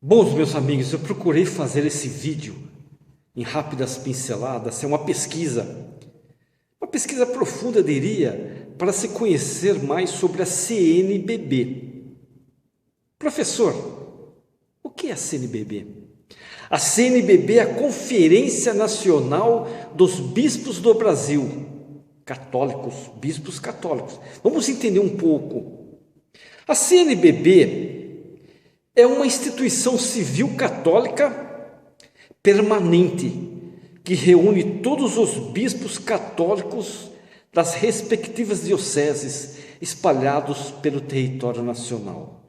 Bom, meus amigos, eu procurei fazer esse vídeo em rápidas pinceladas, é uma pesquisa profunda, eu diria, para se conhecer mais sobre a CNBB. Professor, o que é a CNBB? A CNBB é a Conferência Nacional dos Bispos do Brasil, católicos, bispos católicos. Vamos entender um pouco. A CNBB é uma instituição civil católica permanente que reúne todos os bispos católicos das respectivas dioceses espalhados pelo território nacional.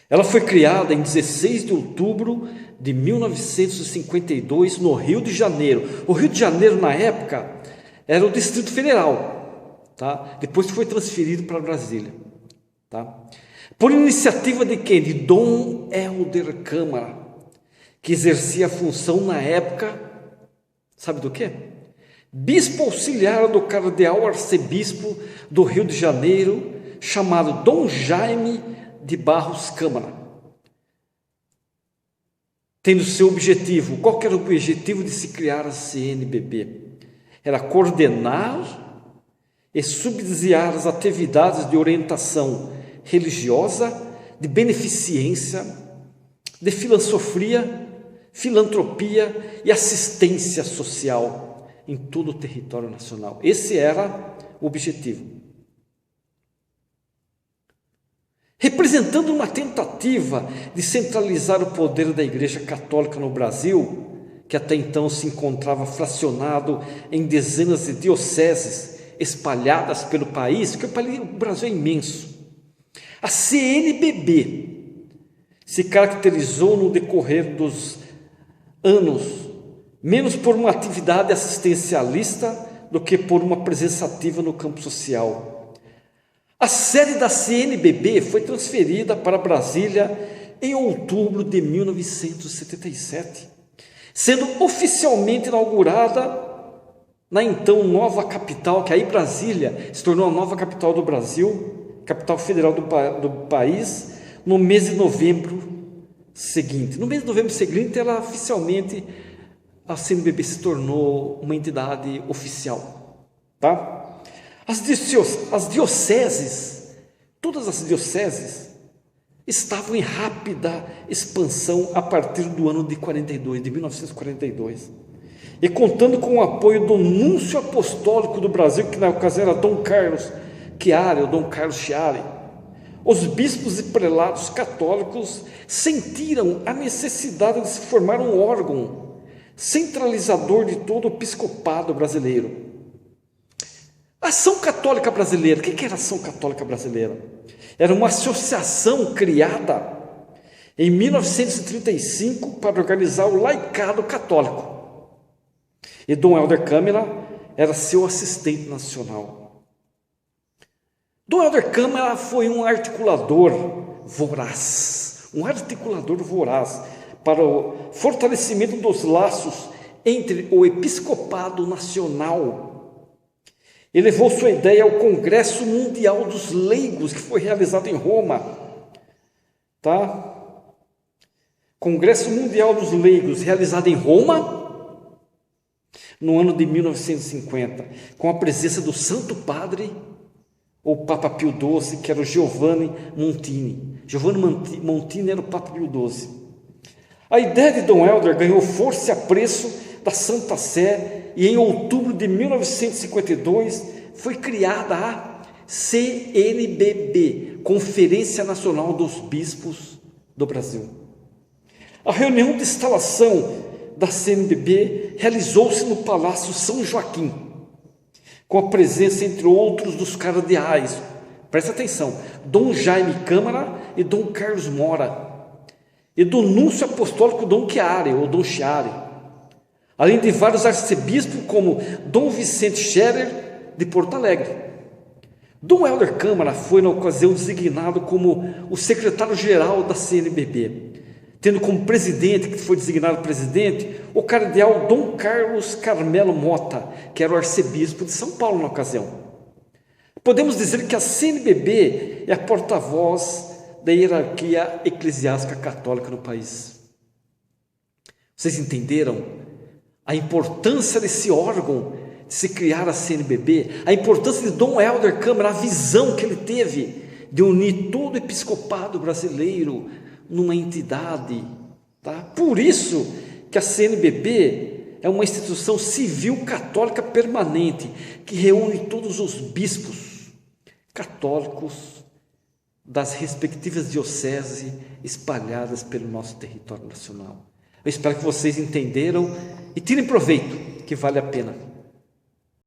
Ela foi criada em 16 de outubro de 1952 no Rio de Janeiro. O Rio de Janeiro, na época, era o Distrito Federal, tá? Depois foi transferido para Brasília, tá? Por iniciativa de quem? De Dom Helder Câmara, que exercia a função na época, sabe do quê? Bispo auxiliar do cardeal arcebispo do Rio de Janeiro, chamado Dom Jaime de Barros Câmara. Tendo seu objetivo, qual que era o objetivo de se criar a CNBB? Era coordenar e subsidiar as atividades de orientação religiosa, de beneficência, de filantropia e assistência social em todo o território nacional. Esse era o objetivo. Representando uma tentativa de centralizar o poder da Igreja Católica no Brasil, que até então se encontrava fracionado em dezenas de dioceses espalhadas pelo país, porque o Brasil é imenso. A CNBB se caracterizou no decorrer dos anos menos por uma atividade assistencialista do que por uma presença ativa no campo social. A sede da CNBB foi transferida para Brasília em outubro de 1977, sendo oficialmente inaugurada na então nova capital, que aí Brasília se tornou a nova capital do Brasil, capital federal do país, no mês de novembro seguinte. No mês de novembro seguinte, a CNBB se tornou uma entidade oficial, tá? As dioceses, todas as dioceses, estavam em rápida expansão a partir do ano de 1942, e contando com o apoio do Núncio Apostólico do Brasil, que na ocasião era Dom Carlos Chiari, os bispos e prelados católicos sentiram a necessidade de se formar um órgão centralizador de todo o episcopado brasileiro. A Ação Católica Brasileira, o que era a Ação Católica Brasileira? Era uma associação criada em 1935 para organizar o laicado católico. E Dom Helder Câmara era seu assistente nacional. Dom Helder Câmara foi um articulador voraz para o fortalecimento dos laços entre o episcopado nacional. Ele levou sua ideia ao Congresso Mundial dos Leigos, que foi realizado em Roma, tá? Congresso Mundial dos Leigos, realizado em Roma, no ano de 1950, com a presença do Santo Padre, o Papa Pio XII, que era o Giovanni Montini. Giovanni Montini era o Papa Pio XII. A ideia de Dom Helder ganhou força e apreço da Santa Sé, e em outubro de 1952 foi criada a CNBB, Conferência Nacional dos Bispos do Brasil. A reunião de instalação da CNBB realizou-se no Palácio São Joaquim, com a presença, entre outros, dos cardeais, presta atenção, Dom Jaime Câmara e Dom Carlos Mora, e do Núncio Apostólico Dom Chiari, além de vários arcebispos como Dom Vicente Scherer de Porto Alegre. Dom Helder Câmara foi, na ocasião, designado como o secretário-geral da CNBB, tendo como presidente, que foi designado presidente, o cardeal Dom Carlos Carmelo Mota, que era o arcebispo de São Paulo na ocasião. Podemos dizer que a CNBB é a porta-voz da hierarquia eclesiástica católica no país. Vocês entenderam a importância desse órgão, de se criar a CNBB, a importância de Dom Helder Câmara, a visão que ele teve de unir todo o episcopado brasileiro numa entidade, tá? Por isso que a CNBB é uma instituição civil católica permanente, que reúne todos os bispos católicos das respectivas dioceses espalhadas pelo nosso território nacional. Eu espero que vocês entenderam e tirem proveito, que vale a pena.